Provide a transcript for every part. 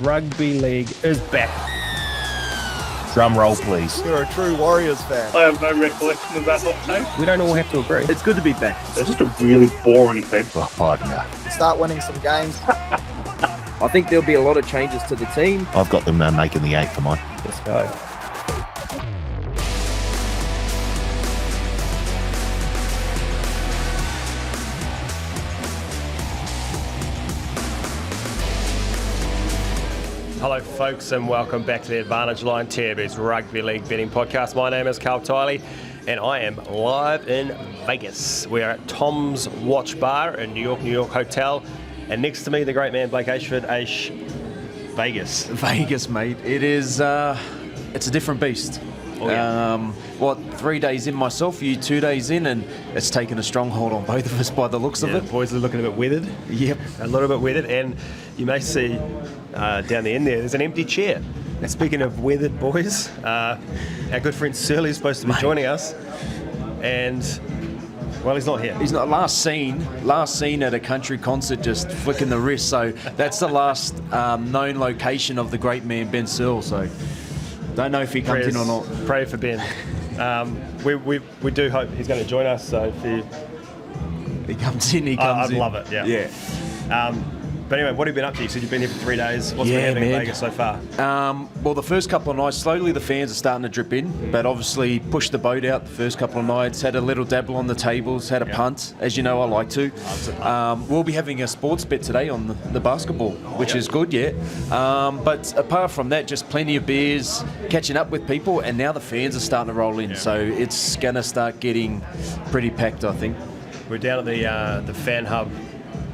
Rugby League is back. Drum roll, please. You're a true Warriors fan. I have no recollection of that hot take. We don't all have to agree. It's good to be back. It's just a really boring thing. Oh, partner. Start winning some games. I think there'll be a lot of changes to the team. I've got them making the 8 for mine. Let's go. Hello folks and welcome back to the Advantage Line TAB's Rugby League Betting Podcast. My name is Karl and I am live in Vegas. We are at Tom's Watch Bar in New York Hotel, and next to me the great man Blake Ashford. Vegas. Vegas, mate. It is, it's a different beast. Oh, yeah. 3 days in myself, you 2 days in, and it's taken a stronghold on both of us by the looks of it. The boys are looking a bit weathered. Yep. A little bit weathered, and you may see down the end there's an empty chair. And speaking of weathered boys, our good friend Searley is supposed to be joining us, and well, he's not here. He's not. Last seen at a country concert, just flicking the wrist. So that's the last known location of the great man Ben Searle. So don't know if he comes in or not. Pray for Ben. We do hope he's going to join us. So if he comes in, he comes in. I'd love it. Yeah. But anyway, what have you been up to? You said you've been here for 3 days. What's been happening in Vegas so far? Well, the first couple of nights, slowly the fans are starting to drip in, but obviously pushed the boat out the first couple of nights, had a little dabble on the tables, had a punt, as you know I like to. We'll be having a sports bet today on the basketball, which is good, but apart from that, just plenty of beers, catching up with people, and now the fans are starting to roll in, so it's going to start getting pretty packed, I think. We're down at the fan hub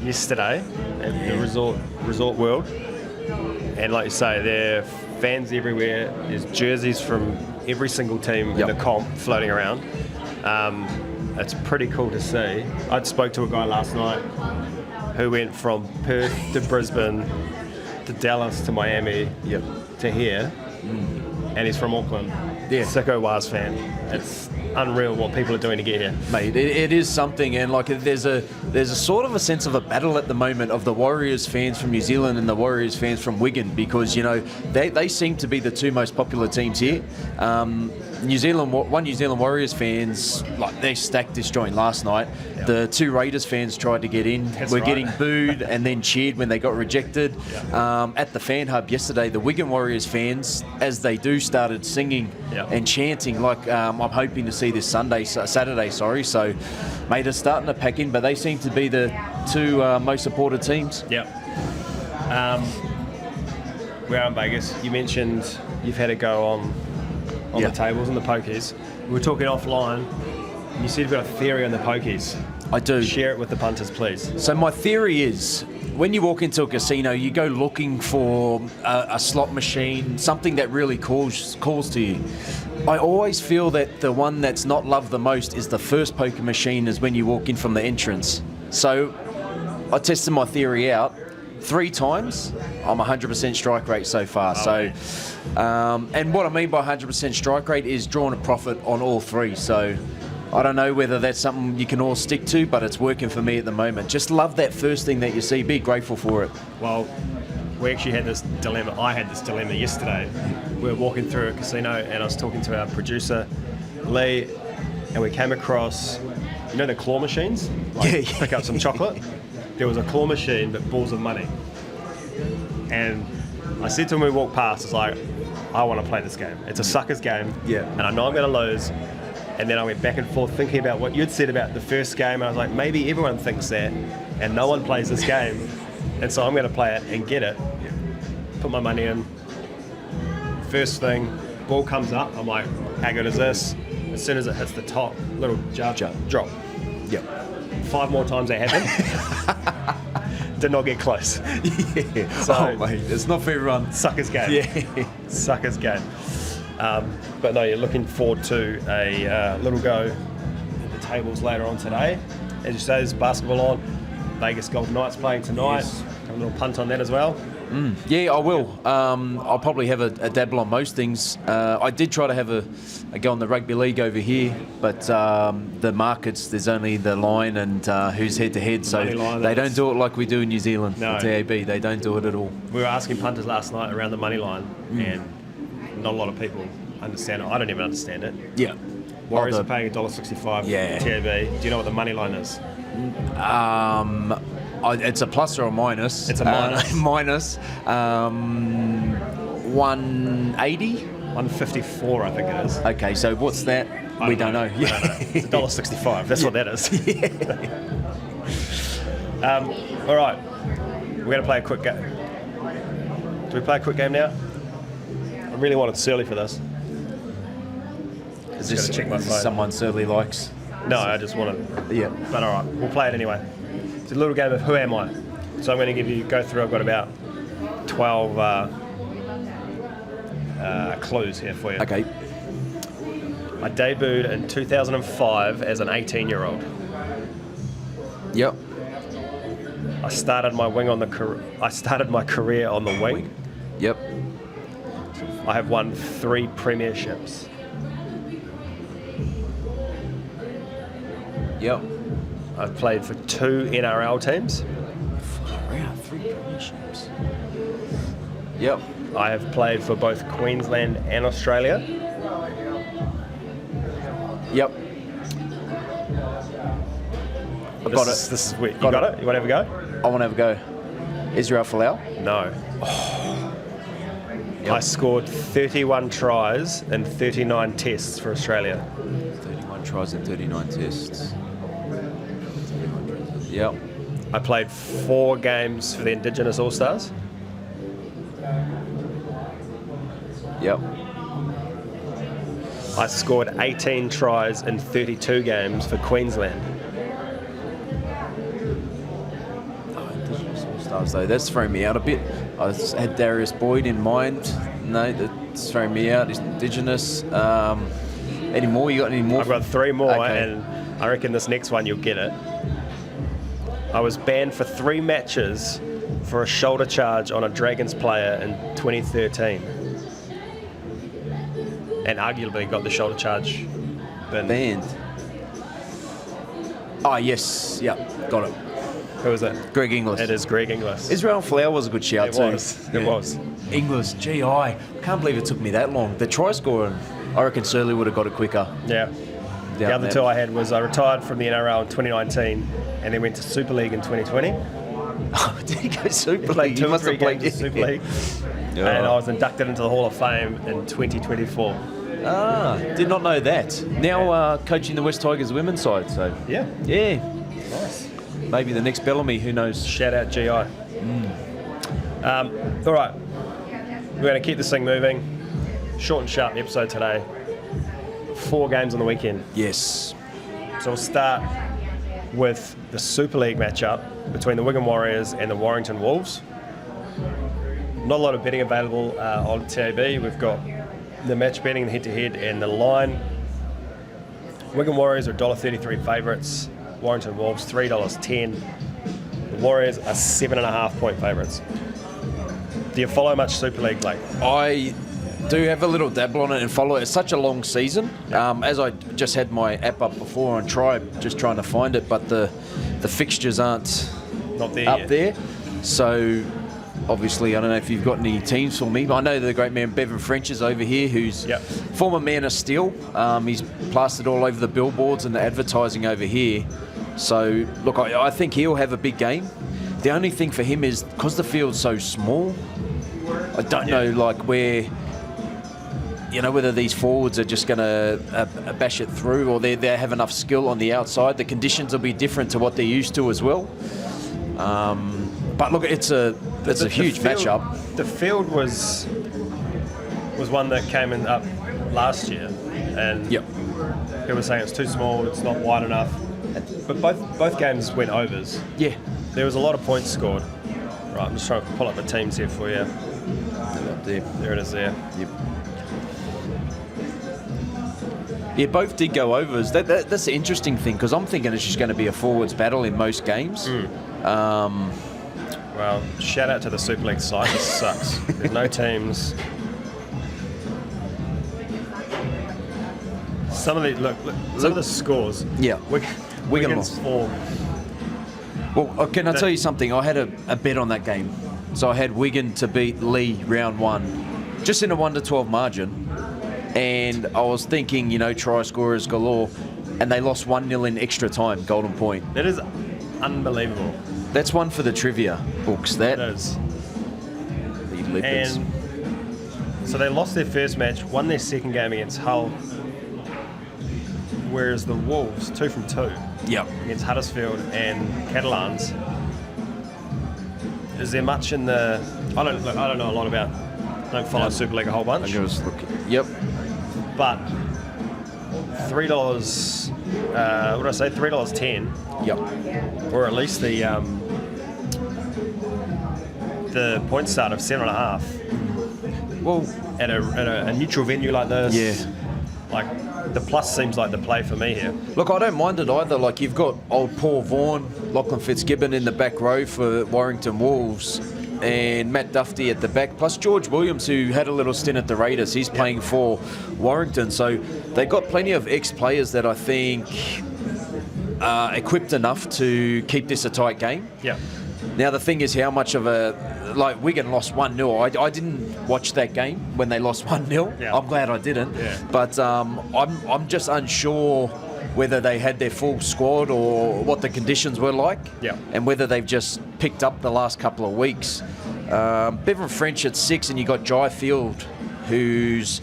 yesterday at the Resort World, and like you say, there are fans everywhere. There's jerseys from every single team in the comp floating around. It's pretty cool to see. I spoke to a guy last night who went from Perth to Brisbane to Dallas to Miami to here, and he's from Auckland. Sicko Waz fan. It's unreal what people are doing to get here, mate. It is something, and like there's a sort of a sense of a battle at the moment of the Warriors fans from New Zealand and the Warriors fans from Wigan, because they seem to be the two most popular teams here. New Zealand Warriors fans, like, they stacked this joint last night. The two Raiders fans tried to get in. We're getting booed and then cheered when they got rejected. At the fan hub yesterday, the Wigan Warriors fans, as they do, started singing and chanting like I'm hoping to see this Saturday. So, mate, it's starting to pack in, but they seem to be the two most supported teams. We're out in Vegas. You mentioned you've had a go on the tables and the pokies. We were talking offline, and you said you've got a theory on the pokies. I do. Share it with the punters, please. So my theory is, when you walk into a casino, you go looking for a slot machine, something that really calls to you. I always feel that the one that's not loved the most is the first poker machine, is when you walk in from the entrance. So I tested my theory out 3 times. I'm 100% strike rate so far. And what I mean by 100% strike rate is drawing a profit on all 3. So I don't know whether that's something you can all stick to, but it's working for me at the moment. Just love that first thing that you see. Be grateful for it. Well, we actually had this dilemma. I had this dilemma yesterday. We were walking through a casino, and I was talking to our producer, Lee, and we came across, the claw machines? Pick up some chocolate. There was a claw machine, but balls of money. And I said to him when we walked past, it's like, I want to play this game. It's a sucker's game, and I know I'm going to lose. And then I went back and forth thinking about what you'd said about the first game, and I was like, maybe everyone thinks that, and no one plays this game. And so I'm going to play it and get it. Put my money in. First thing, ball comes up. I'm like, how good is this? As soon as it hits the top, little drop. 5 more times that happened. Did not get close. So, mate, it's not fair run. Sucker's game. Sucker's game. But no, you're looking forward to a little go at the tables later on today. As you say, there's basketball on. Vegas Golden Knights playing tonight. Have a little punt on that as well. Yeah, I will. I'll probably have a dabble on most things. I did try to have a go on the rugby league over here, but the markets, there's only the line and who's head-to-head, so they don't do it like we do in New Zealand. No. The TAB, they don't do it at all. We were asking punters last night around the money line, and not a lot of people understand it. I don't even understand it. Yeah. Warriors Oh, are paying $1.65 Yeah. TAB. Do you know what the money line is? It's a plus or a minus. It's a minus. Minus. 180. 154, I think it is. Okay, so what's that? We don't know. I don't know. It's $1.65. That's what that is. All right. We're going to play a quick game. Do we play a quick game now? I really wanted Searley for this. Is Just this gotta check my phone. someone Searley likes? No, I just wanted. Yeah. But all right, we'll play it anyway. It's a little game of who am I? So I'm going to go through. I've got about 12 clues here for you. Okay. I debuted in 2005 as an 18-year-old. Yep. I started my career on the wing. Yep. I have won 3 premierships. Yep. I've played for 2 NRL teams. Around 3 premierships. Yep. I have played for both Queensland and Australia. Yep. I've got it. This is weird. You got it? You want to have a go? I want to have a go. Israel Folau? No. Yep. I scored 31 tries in 39 tests for Australia. 31 tries and 39 tests. Yep. I played 4 games for the Indigenous All-Stars. Yep. I scored 18 tries in 32 games for Queensland. Indigenous All-Stars, though. That's thrown me out a bit. I had Darius Boyd in mind. No, that's thrown me out. He's Indigenous. Any more? You got any more? I've got 3 more, Okay. and I reckon this next one you'll get it. I was banned for 3 matches for a shoulder charge on a Dragons player in 2013. And arguably got the shoulder charge bin. Banned. Oh, yes. Yep. Got it. Who was it? Greg Inglis. It is Greg Inglis. Israel Folau was a good shout, It too. was. It was. Inglis, gee, I can't believe it took me that long. The try scoring, I reckon Searley would have got it quicker. Yeah. The Down other there. 2 I had was I retired from the NRL in 2019 and then went to Super League in 2020. Oh, did he go Super Played League? 2 He or must 3 have played games in Super League. Yeah. And I was inducted into the Hall of Fame in 2024. Ah, did not know that. Now coaching the West Tigers women's side, so Yeah. yeah, Nice. maybe the next Bellamy. Who knows? Shout out GI. All right. We're going to keep this thing moving. Short and sharp episode today. 4 games on the weekend. Yes. So we'll start with the Super League matchup between the Wigan Warriors and the Warrington Wolves. Not a lot of betting available on TAB. We've got the match betting, the head-to-head, and the line. Wigan Warriors are $1.33 favourites. Warrington Wolves $3.10. The Warriors are 7.5 point favourites. Do you follow much Super League, Blake? I do have a little dabble on it and follow it. It's such a long season. As I just had my app up before on Tribe, just trying to find it, but the fixtures aren't Not there up yet. there. So obviously, I don't know if you've got any teams for me, but I know the great man Bevan French is over here, who's Yep. former Man of Steel. He's plastered all over the billboards and the advertising over here. So look, I think he'll have a big game. The only thing for him is because the field's so small, I don't know like where. You know, whether these forwards are just going to bash it through or they have enough skill on the outside. The conditions will be different to what they're used to as well. But look, it's a huge field, matchup. The field was one that came in up last year, and Yep. people were saying it's too small, it's not wide enough. But both games went overs. Yeah. There was a lot of points scored. Right, I'm just trying to pull up the teams here for you. There. There it is there. Yep. Yeah, both did go overs. That's the interesting thing because I'm thinking it's just going to be a forwards battle in most games. Well, shout out to the Super League site. This sucks. There's no teams. Some of the some of the scores. Yeah. Wigan Wigan's lost. form. Well, can I tell you something? I had a bet on that game. So I had Wigan to beat Lee round 1, just in a 1-12 margin. And I was thinking, try scorers galore. And they lost 1-0 in extra time, Golden Point. That is unbelievable. That's one for the trivia books. That is. The Leopards. And so they lost their first match, won their second game against Hull. Whereas the Wolves, 2 from 2. Yep. Against Huddersfield and Catalans. Is there much in the? I don't know a lot about. Don't follow Super League a whole bunch. I'm just looking. Yep. But $3. What did I say? $3.10. Yep. Or at least the point start of 7.5. Well, at a neutral venue like this. Yeah. Like the plus seems like the play for me here. Look, I don't mind it either. Like, you've got old Paul Vaughan, Lachlan Fitzgibbon in the back row for Warrington Wolves, and Matt Duffy at the back, plus George Williams, who had a little stint at the Raiders. He's playing for Warrington. So they've got plenty of ex-players that I think are equipped enough to keep this a tight game. Yeah. Now, the thing is, how much of like, Wigan lost 1-0. I didn't watch that game when they lost 1-0. Yeah. I'm glad I didn't. Yeah. But I'm just unsure whether they had their full squad or what the conditions were like. Yeah. And whether they've just picked up the last couple of weeks. Bevan French at 6, and you got Jai Field, who's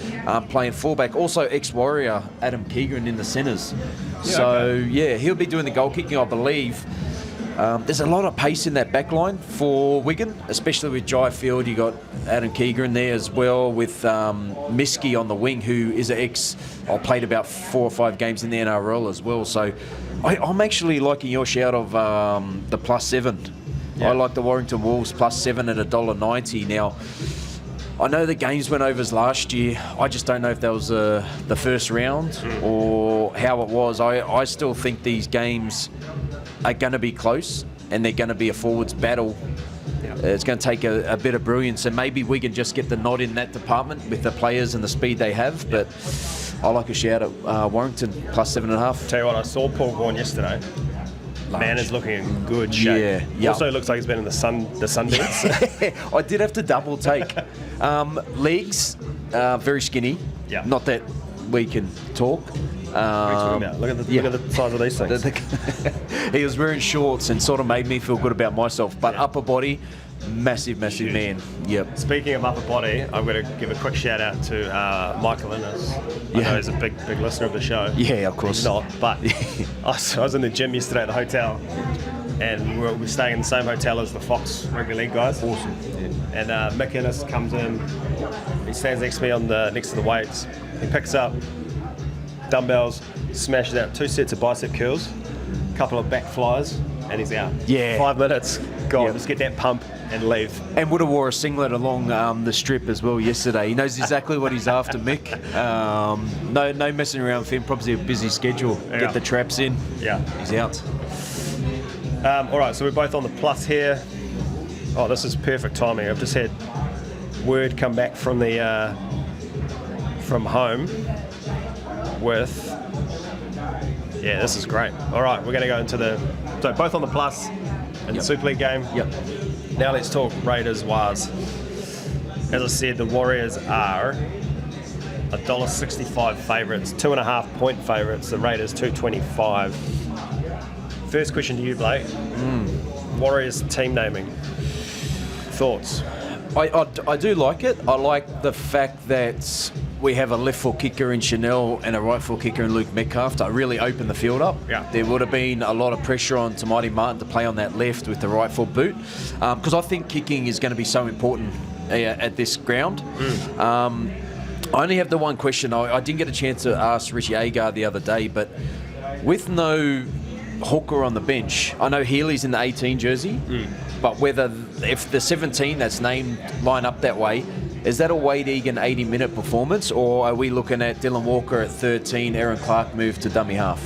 playing fullback. Also, ex-Warrior Adam Keegan in the centres. He'll be doing the goal kicking, I believe. There's a lot of pace in that back line for Wigan, especially with Jai Field. You got Adam Keegan there as well, with Miski on the wing, who is an I played about 4 or 5 games in the NRL as well. So I'm actually liking your shout of the +7. Yeah. I like the Warrington Wolves +7 at $1.90. Now, I know the games went overs last year. I just don't know if that was the first round or how it was. I still think these games are going to be close, and they're going to be a forwards battle. Yeah. It's going to take a bit of brilliance, and maybe we can just get the nod in that department with the players and the speed they have. But I like a shout at Warrington +7.5. Tell you what, I saw Paul Vaughan yesterday. Man is looking in good shape. Yeah. Also looks like he's been in the Sundance. I did have to double take. Legs, very skinny. Yeah. Not that we can talk. Look at the size of these things. He was wearing shorts and sort of made me feel good about myself. But upper body, massive Huge. man. Yep. Speaking of upper body, I'm going to give a quick shout out to Michael Innes. I know he's a big listener of the show. Yeah, of course. He's not, but I was in the gym yesterday at the hotel, and we're staying in the same hotel as the Fox Rugby League guys. Awesome. Yeah. And Mick Innes comes in. He stands next to me next to the weights. He picks up dumbbells, smashes out 2 sets of bicep curls, a couple of back flies, and he's out. Yeah. 5 minutes, gone. Yep. Just get that pump and leave. And would have wore a singlet along the strip as well yesterday. He knows exactly what he's after, Mick. No messing around with him. Probably a busy schedule. Yeah. Get the traps in. Yeah. He's out. All right, so we're both on the plus here. Oh, this is perfect timing. I've just had word come back from the from home with. Yeah, this is great. All right, we're going to go into so both on the plus in the Super League game. Yep. Now let's talk Raiders Wars. As I said, the Warriors are $1.65 favourites, 2.5 point favourites. The Raiders $2.25. First question to you, Blake. Warriors team naming. Thoughts? I do like it. I like the fact that we have a left foot kicker in Chanel and a right foot kicker in Luke Metcalf to really open the field up. Yeah. There would have been a lot of pressure on Tamati Martin to play on that left with the right foot boot, because I think kicking is going to be so important at this ground. I only have the one question. I didn't get a chance to ask Richie Agar the other day, but with no hooker on the bench, I know Healy's in the 18 jersey, but if the 17 that's named line up that way, is that a Wade Egan 80-minute performance, or are we looking at Dylan Walker at 13, Aaron Clark moved to dummy half?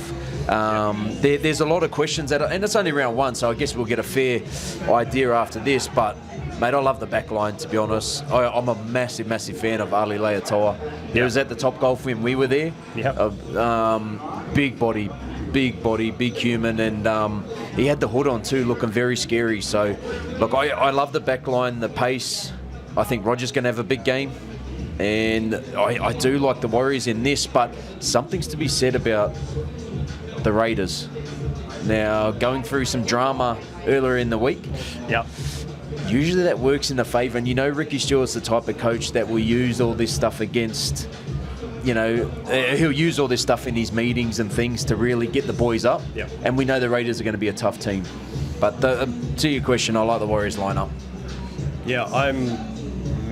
There's a lot of questions, and it's only round one, so I guess we'll get a fair idea after this. But, mate, I love the back line, to be honest. I'm a massive, massive fan of Ali Leatoa. He was at the Top Golf when we were there. Big body, big human, and he had the hood on too, looking very scary. So, look, I love the back line, the pace. I think Roger's going to have a big game. And I do like the Warriors in this, but something's to be said about the Raiders. Now, going through some drama earlier in the week, usually that works in the favour. And you know Ricky Stewart's the type of coach that will use all this stuff against, he'll use all this stuff in his meetings and things to really get the boys up. And we know the Raiders are going to be a tough team. But to your question, I like the Warriors lineup. Yeah, I'm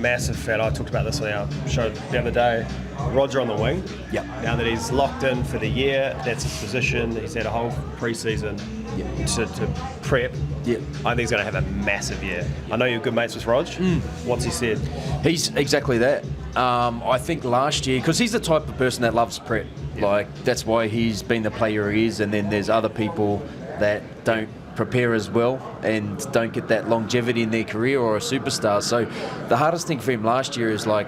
massive fan. I talked about this on our show the other day. Roger on the wing. Now that he's locked in for the year, that's his position. He's had a whole pre-season to prep. I think he's going to have a massive year. I know you're good mates with Rog. What's he said? He's exactly that. I think last year, because he's the type of person that loves prep. Like, that's why he's been the player he is, and then there's other people that don't prepare as well and don't get that longevity in their career or a superstar. So the hardest thing for him last year is like,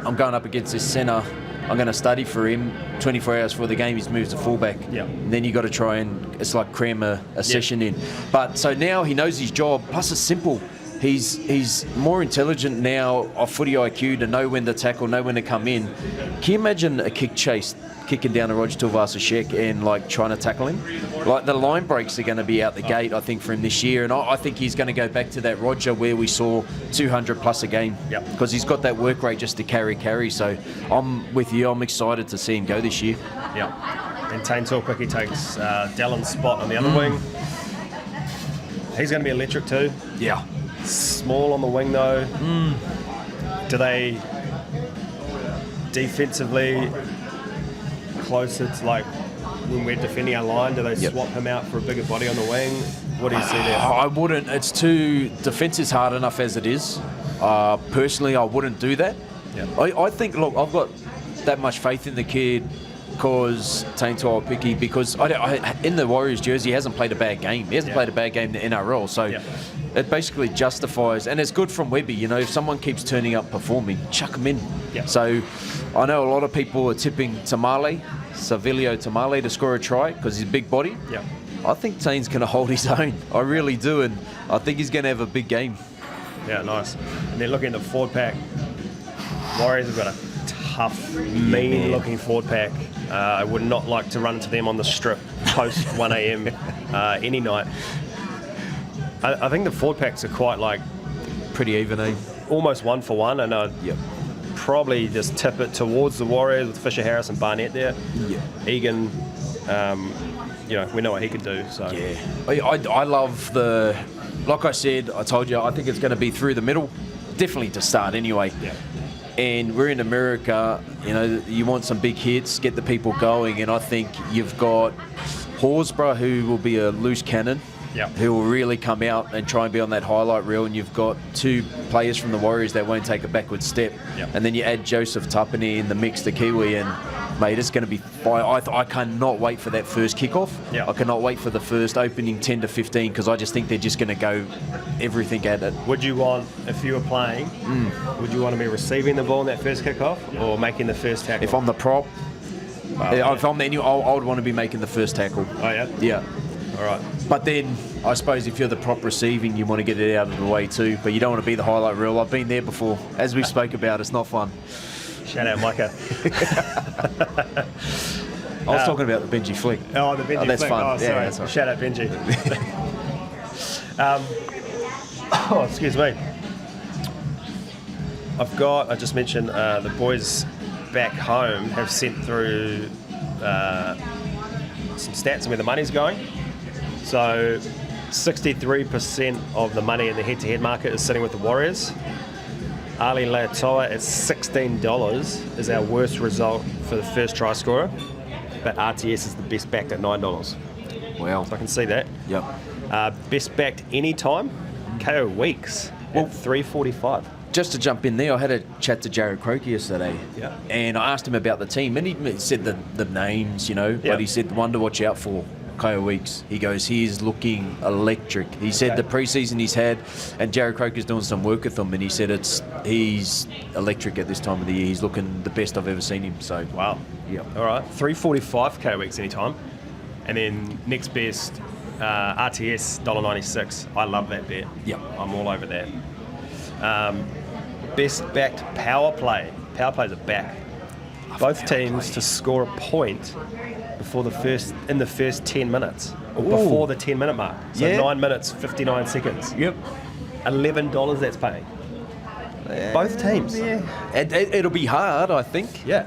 I'm going up against this centre, I'm going to study for him. 24 hours before the game, he's moved to fullback. And then you got to try and, it's like cram a session in. But so now he knows his job, plus it's simple. He's more intelligent now off footy IQ to know when to tackle, know when to come in. Can you imagine a kick chase, kicking down to Roger Tuivasa-Sheck and like trying to tackle him? Like the line breaks are going to be out the gate, I think, for him this year. And I think he's going to go back to that Roger where we saw 200 plus a game. Because he's got that work rate just to carry. So I'm with you. I'm excited to see him go this year. And Tane Tuapiki takes Dallon's spot on the other wing. He's going to be electric too. Small on the wing though. Do they defensively closer to like when we're defending our line, do they swap him out for a bigger body on the wing? What do you see there? I wouldn't. It's too, defence is hard enough as it is. Personally, I wouldn't do that. I think, look, I've got that much faith in the kid because Tane Tuapiki, because in the Warriors jersey, he hasn't played a bad game. He hasn't played a bad game in the NRL. So it basically justifies, and it's good from Webby. If someone keeps turning up performing, chuck him in. So I know a lot of people are tipping Savilio Tamale to score a try because he's a big body. I think Tane's going to hold his own. I really do, and I think he's going to have a big game. Nice. And then looking at the forward pack, Warriors have got a tough, mean-looking forward pack. I would not like to run to them on the strip post 1 a.m. Any night. I think the forward packs are quite like pretty even, almost 1 for 1, and I'd probably just tip it towards the Warriors with Fisher Harris and Barnett there. Egan, we know what he can do. So I love the, like I said, I told you, I think it's going to be through the middle, definitely to start anyway. And we're in America, you want some big hits, get the people going, and I think you've got Horsburgh, who will be a loose cannon. Who will really come out and try and be on that highlight reel, and you've got 2 players from the Warriors that won't take a backward step. And then you add Joseph Tapine in the mix, the Kiwi, and mate, it's going to be. I cannot wait for that first kickoff. I cannot wait for the first opening 10 to 15 because I just think they're just going to go everything at it. Would you want, if you were playing, would you want to be receiving the ball in that first kickoff or making the first tackle? If I'm the prop, if I'm the I would want to be making the first tackle. Yeah. All right. But then, I suppose if you're the prop receiving, you want to get it out of the way too. But you don't want to be the highlight reel. I've been there before. As we spoke about, it's not fun. Shout out, Micah. I was talking about the Benji flick. Oh, the Benji that's flick. fun. Oh, sorry. Yeah, that's right. Shout out, Benji. Excuse me. I just mentioned the boys back home have sent through some stats on where the money's going. So 63% of the money in the head-to-head market is sitting with the Warriors. Ali Leatoa at $16 is our worst result for the first try scorer, but RTS is the best backed at $9. Wow. So I can see that. Best backed any time, KO Weeks at $3.45. just to jump in there, I had a chat to Jared Croker yesterday, Yeah. and I asked him about the team, and he said the names, Yeah. but he said the one to watch out for, Kyle Weeks. He goes, he is looking electric. He said the preseason he's had, and Jared Croker's doing some work with him, and he said he's electric at this time of the year. He's looking the best I've ever seen him. So Wow. yeah. All right. 345 K weeks anytime. And then next best, RTS $1.96. I love that bet. Yep. I'm all over that. Best backed power play. Power plays are back. Both teams to score a point before the first 10 minutes. Or before the 10-minute mark. So Yeah. 9 minutes, 59 seconds. Yep. $11 that's paying. Both teams. Yeah. It'll be hard, I think. Yeah.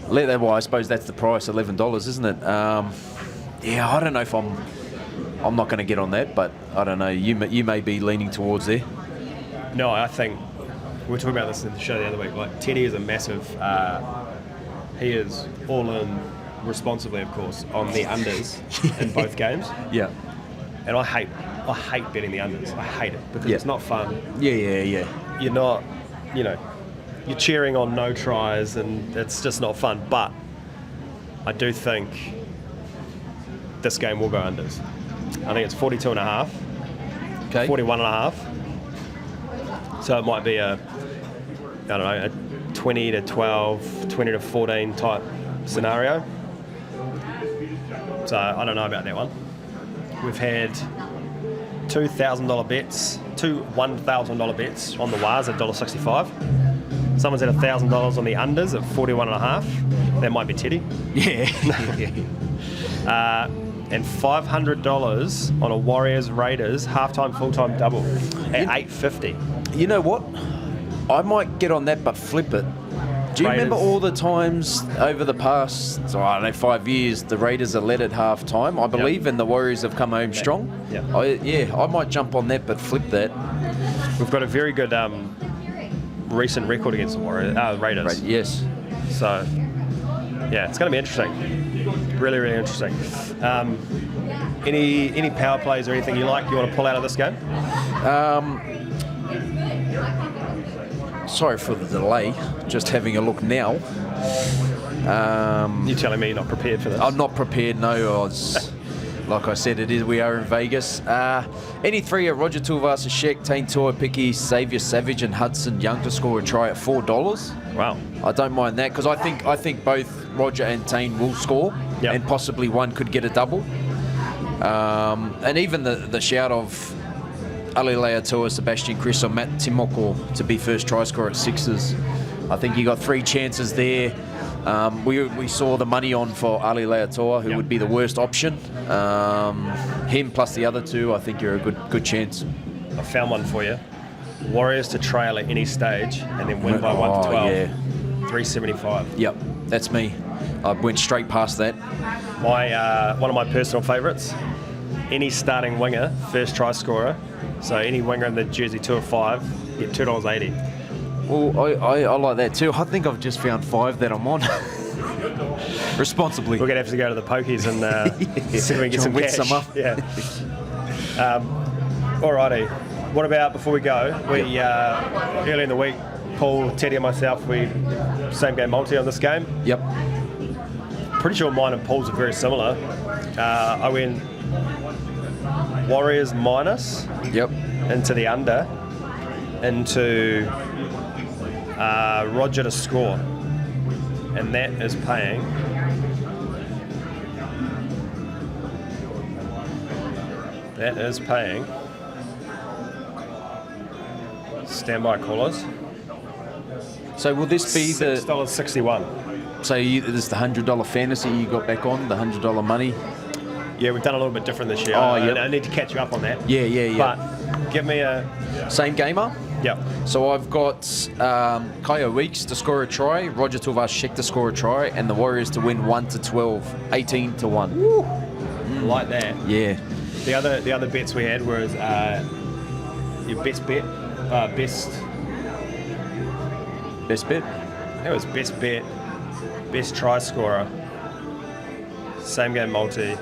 Well, I suppose that's the price, $11, isn't it? Yeah, I don't know if I'm not going to get on that, but I don't know. You may be leaning towards there. No, I think we were talking about this in the show the other week. Like Teddy is a massive. He is all in responsibly, of course, on the unders in both games. Yeah. And I hate betting the unders. I hate it because it's not fun. Yeah. You're not, you're cheering on no tries, and it's just not fun. But I do think this game will go unders. I think it's 42.5. Okay. 41.5. So it might be a 20 to 12, 20 to 14 type scenario. So I don't know about that one. We've had $2,000 bets, two $1,000 bets on the wires at $1.65. Someone's had $1,000 on the unders at 41.5. That might be Teddy. Yeah. And $500 on a Warriors Raiders halftime full-time double at $8.50. You know what? I might get on that, but flip it. Do you remember Raiders. all the times over the past, 5 years, the Raiders are led at half time, I believe, and the Warriors have come home strong? Yeah. I might jump on that, but flip that. We've got a very good recent record against the Raiders. Right, yes. So, yeah, it's going to be interesting. Really, really interesting. Any power plays or anything you want to pull out of this game? Sorry for the delay, just having a look now. You're telling me you're not prepared for this? I'm not prepared, no. Like I said, we are in Vegas. Any three are Roger Tuivasa-Sheck, Tane Tuaupiki, Xavier Savage and Hudson Young to score a try at $4. Wow. I don't mind that because I think both Roger and Tane will score, Yep. and possibly one could get a double. And even the shout of Ali Leatua, Sebastian Chris or Matt Timoko to be first try scorer at Sixers. I think you got three chances there. We saw the money on for Ali Leatua, who would be the worst option. Him plus the other two, I think you're a good chance. I found one for you. Warriors to trail at any stage and then win by 1 to 12. Yeah. 375. Yep, that's me. I went straight past that. One of my personal favourites. Any starting winger, first try scorer. So any winger in the jersey 2 of 5, get $2.80. Well, I like that too. I think I've just found 5 that I'm on. Responsibly. We're going to have to go to the pokies and see if we can get some win cash. some up. Yeah. Alrighty. What about, before we go, we early in the week, Paul, Teddy and myself, we same game multi on this game. Yep. Pretty sure mine and Paul's are very similar. I went Warriors minus Yep. into the under, into Roger to score, and that is paying standby callers So will this be the $6.61. this is the $100 fantasy you got back on, the $100 money? Yeah, we've done a little bit different this year. Oh, yep. I need to catch you up on that. Yeah. But give me a Same gamer? yep. So I've got Kyle Weeks to score a try, Roger Tuivasa-Sheck to score a try, and the Warriors to win 1 to 12, 18 to 1. Like that. Yeah. The other bets we had was your best bet, best Best bet? That was best bet, best try scorer, same game multi,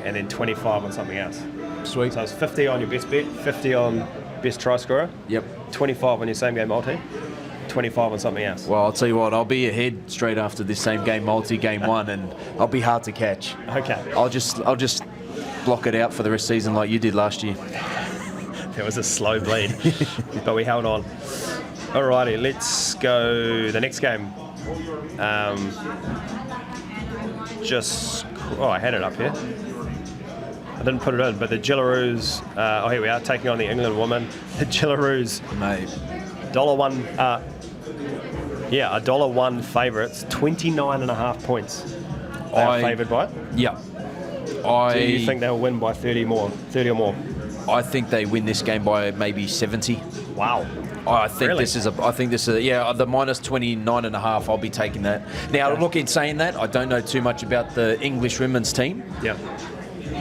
and then 25 on something else. Sweet. So it's 50 on your best bet, 50 on best try scorer. Yep. 25 on your same game multi, 25 on something else. Well, I'll tell you what, I'll be ahead straight after this same game multi, game one, and I'll be hard to catch. Okay. I'll just block it out for the rest of the season like you did last year. There was a slow bleed, but we held on. Alrighty, let's go the next game. I had it up here. I didn't put it in, but the Gillaroos, here we are, taking on the England women. The Gillaroos, Mate. $1 favourites, 29.5 points. They are favoured by it. Yeah. Do you think they'll win by 30 or more? I think they win this game by maybe 70. Wow. I think Really? this is the minus 29.5. I'll be taking that. Now, look, in saying that, I don't know too much about the English women's team. Yeah.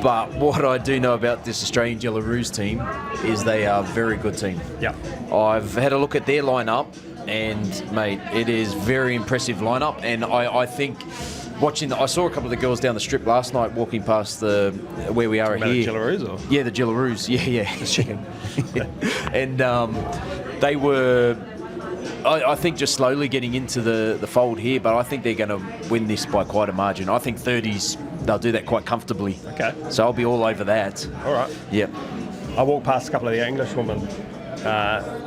But what I do know about this Australian Gillaroos team is they are a very good team. Yeah. I've had a look at their lineup, and mate, it is very impressive lineup. And I think I saw a couple of the girls down the strip last night walking past where we are About here. the Gillaroos, or? Yeah, the Gillaroos. Yeah. And they were, I think, just slowly getting into the fold here, but I think they're going to win this by quite a margin. I think 30s, they'll do that quite comfortably. Okay. So I'll be all over that. All right. Yep. I walked past a couple of the English women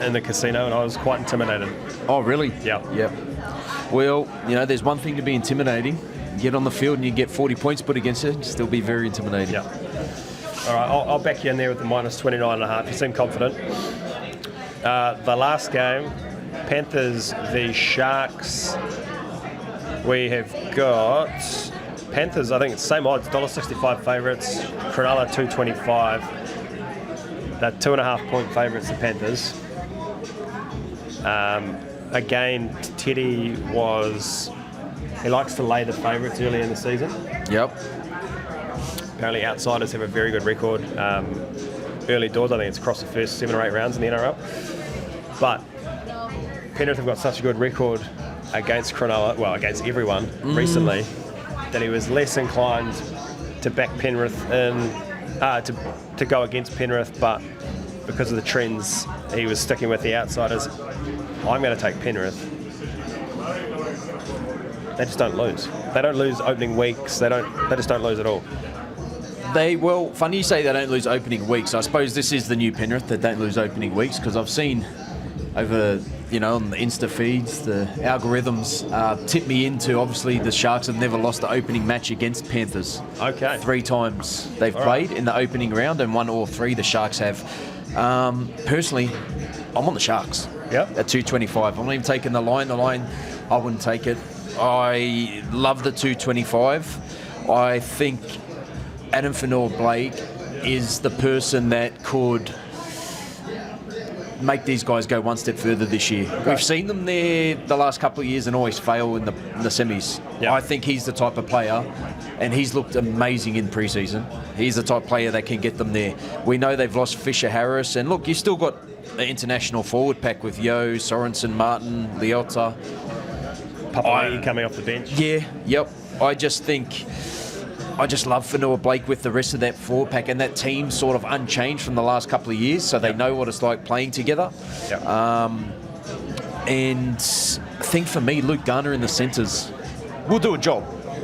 in the casino, and I was quite intimidated. Oh, really? Yeah. Yep. Well, there's one thing to be intimidating. Get on the field and you get 40 points put against you, still be very intimidating. Yeah. All right, I'll back you in there with the minus 29.5. You seem confident. The last game, Panthers v Sharks. We have got Panthers, I think it's same odds, $1.65 favourites. Cronulla, $2.25. They're 2.5 point favourites, the Panthers. Again, Teddy he likes to lay the favourites early in the season. Yep. Apparently outsiders have a very good record. Early doors, I think it's across the first 7 or 8 rounds in the NRL. But Penrith have got such a good record against Cronulla, well, against everyone recently, that he was less inclined to back Penrith to go against Penrith, but because of the trends, he was sticking with the outsiders. I'm going to take Penrith. They just don't lose. They don't lose opening weeks. They just don't lose at all. Funny you say they don't lose opening weeks. I suppose this is the new Penrith that don't lose opening weeks, because I've seen over, on the Insta feeds, the algorithms tip me into, obviously, the Sharks have never lost the opening match against Panthers. Okay. 3 times they've played in the opening round, and 1 or 3 the Sharks have. Personally, I'm on the Sharks. Yep. At 225. I'm not even taking the line. The line, I wouldn't take it. I love the 225. I think Adam Blake is the person that could make these guys go one step further this year. Okay. We've seen them there the last couple of years and always fail in the semis. Yeah. I think he's the type of player, and he's looked amazing in pre-season. He's the type of player that can get them there. We know they've lost Fisher Harris, and look, you still got an international forward pack with Yo, Sorensen, Martin, Leota. Papai coming off the bench. Yeah, yep. I just love Fanua Blake with the rest of that forward pack, and that team sort of unchanged from the last couple of years, so they know what it's like playing together. Yep. And I think for me, Luke Garner in the centres will do a job.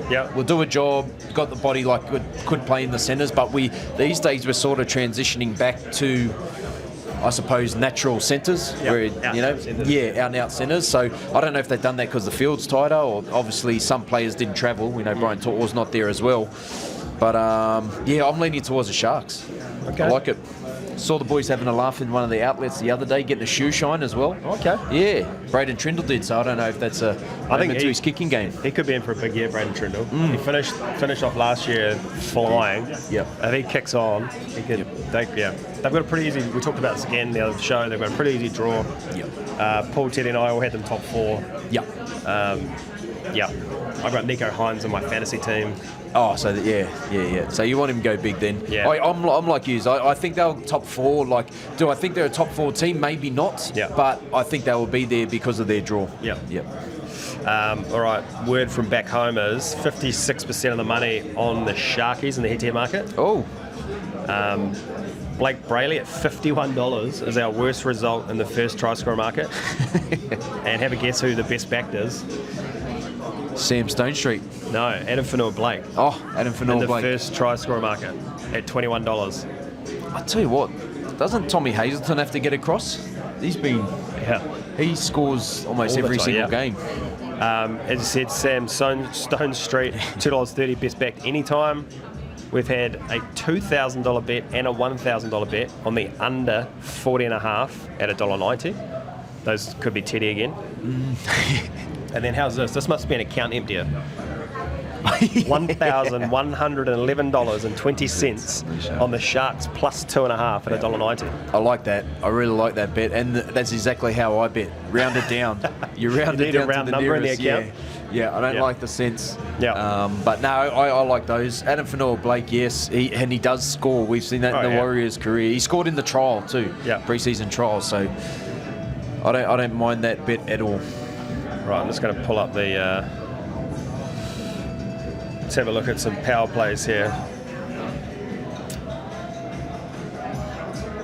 Yeah, we'll do a job. Got the body, like could play in the centres, but these days we're sort of transitioning back to, I suppose, natural centres, where out and out centres. So I don't know if they've done that because the field's tighter, or obviously some players didn't travel. We know Brian Tort's not there as well, but I'm leaning towards the Sharks. Okay. I like it. Saw the boys having a laugh in one of the outlets the other day, getting a shoe shine as well. Okay. Yeah, Braden Trindle did, so I don't know if that's I think to his kicking game. He could be in for a big year, Braden Trindle. He finished off last year flying. Yep. If he kicks on, he could. They've got a pretty easy. We talked about this again the other show. They've got a pretty easy draw. Yep. Paul, Teddy, and I all had them top 4. Yep. I've got Nico Hines on my fantasy team. Oh, so yeah. So you want him to go big then? Yeah. I'm like you. I think they'll top 4. Do I think they're a top 4 team? Maybe not. Yeah. But I think they will be there because of their draw. Yeah. Yep. All right. Word from back home is 56% of the money on the Sharkies in the head-to-head market. Oh. Blake Brayley at $51 is our worst result in the first try scorer market. And have a guess who the best backed is? Sam Stonestreet. No, Adam Fanua-Blake. Oh, Adam In the Fanua-Blake. first try scorer market at $21. I tell you what, doesn't Tommy Hazelton have to get across? He's been... Yeah. He scores almost All the every time, single yeah. game. As you said, Sam Stonestreet, $2.30 best backed anytime. We've had a $2,000 bet and a $1,000 bet on the under 40.5 at $1.90. Those could be Teddy again. And then how's this? This must be an account emptier. $1,111.20 on the Sharks plus 2.5 at $1.90. I like that. I really like that bet, and that's exactly how I bet. Round it down. You round You it need a down round to the number in the nearest. account? Yeah, I don't Yeah. like the sense. Yeah. But no, I like those. Adam Fanua-Blake, yes, he does score. We've seen that in the yeah. Warriors' career. He scored in the trial too. Yeah. Pre-season trial. So I don't mind that bet at all. Right, I'm just going to pull up the... let's have a look at some power plays here.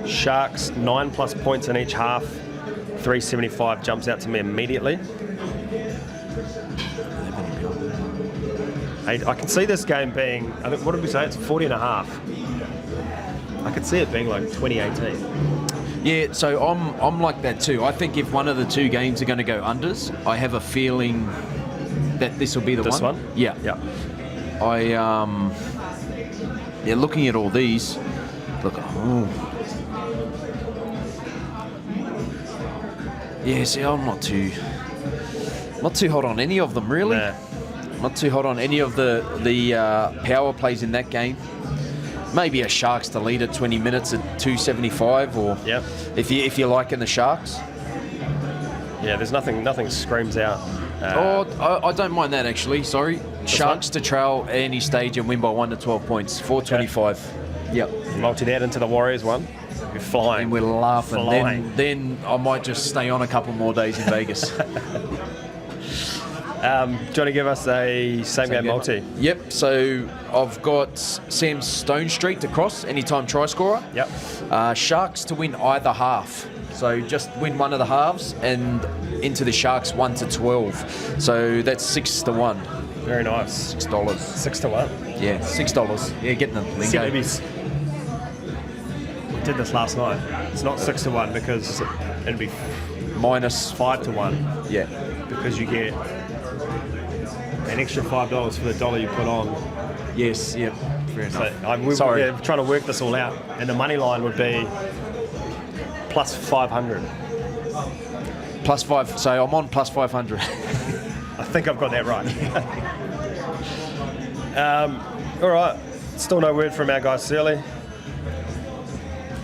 Sharks, 9+ points in each half. 375 jumps out to me immediately. I can see this game being, I think, what did we say? It's 40.5. I could see it being like 2018. Yeah, so I'm like that too. I think if one of the two games are going to go unders, I have a feeling that this will be the This one? Yeah. Yeah. Looking at all these, look. Oh. Yeah, see, I'm not too hot on any of them really. Nah. Not too hot on any of the power plays in that game. Maybe a Sharks to lead at 20 minutes at 275, or Yep. if you're liking the Sharks. Yeah, there's nothing screams out. I don't mind that actually. Sorry, Sharks to trail any stage and win by 1 to 12 points. 425. Yep. Multi that into the Warriors one. We're flying. And we're laughing. Flying. Then I might just stay on a couple more days in Vegas. Do you want to give us a same game multi? Yep. So I've got Sam Stonestreet to cross anytime try scorer. Yep. Sharks to win either half. So just win one of the halves and into the Sharks 1 to 12. So that's 6 to 1. Very nice. $6. 6 to 1. Yeah, $6. Yeah, getting the lingo. We did this last night. It's not 6 to 1 because it'd be Minus 5 to 1 Yeah. because you get an extra $5 for the dollar you put on. Yes. Yep. Fair enough. So we're trying to work this all out, and the money line would be plus 500. Plus 5. So I'm on plus 500. I think I've got that right. All right. Still no word from our guy Searley.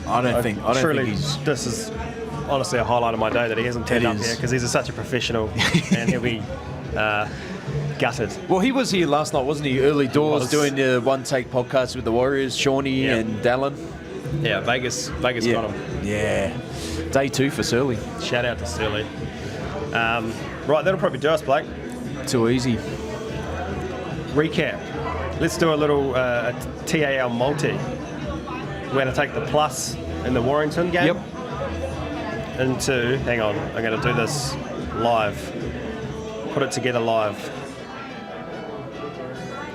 I don't think he's. This is honestly a highlight of my day that he hasn't turned It up is. here because he's such a professional and he'll be gutted. Well, he was here last night, wasn't he? Early doors, Was. doing the one take podcast with the Warriors, Shawnee Yeah. and Dallin. Yeah, Vegas got him. Yeah. Day 2 for Searley. Shout out to Searley. Right, that'll probably do us, Blake. Too easy. Recap. Let's do a little TAL multi. We're going to take the plus in the Warrington game. Yep. Into, hang on, I'm going to do this live. Put it together live.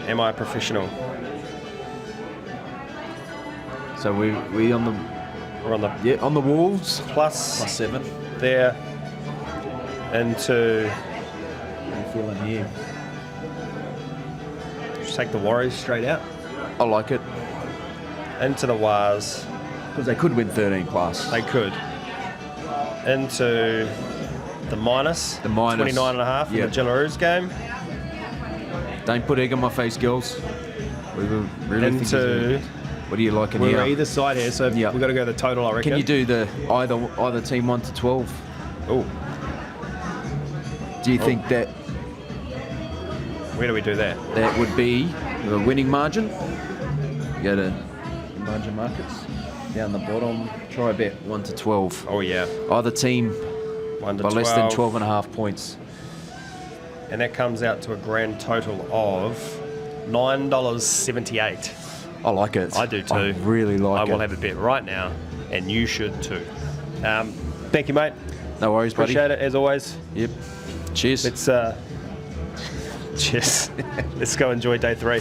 Am I a professional? So we on the We're on the on the Wolves plus 7. there into, I'm feeling here. just take the Warriors straight out. I like it Into the Wars. because they could win 13 plus. They could. Into the minus. The minus. 29.5 in Yep. the Jillaroos game. Don't put egg on my face, girls. We were really think he's Into, what do you like in we're here? either side here, so Yep. we've got to go the total, I reckon. Can you do the either team 1 to 12? Oh, Do you think that where do we do that? that would be the winning margin? Go to margin markets. Down the bottom, try a bet 1 to 12. Oh, yeah. Either team 1 to by 12. less than 12.5 points. And that comes out to a grand total of $9.78. I like it. I do too. I really like it. I will have a bet right now, and you should too. Thank you, mate. No worries, buddy. Appreciate it as always. Yep. Cheers. Let's cheers. Let's go enjoy day 3.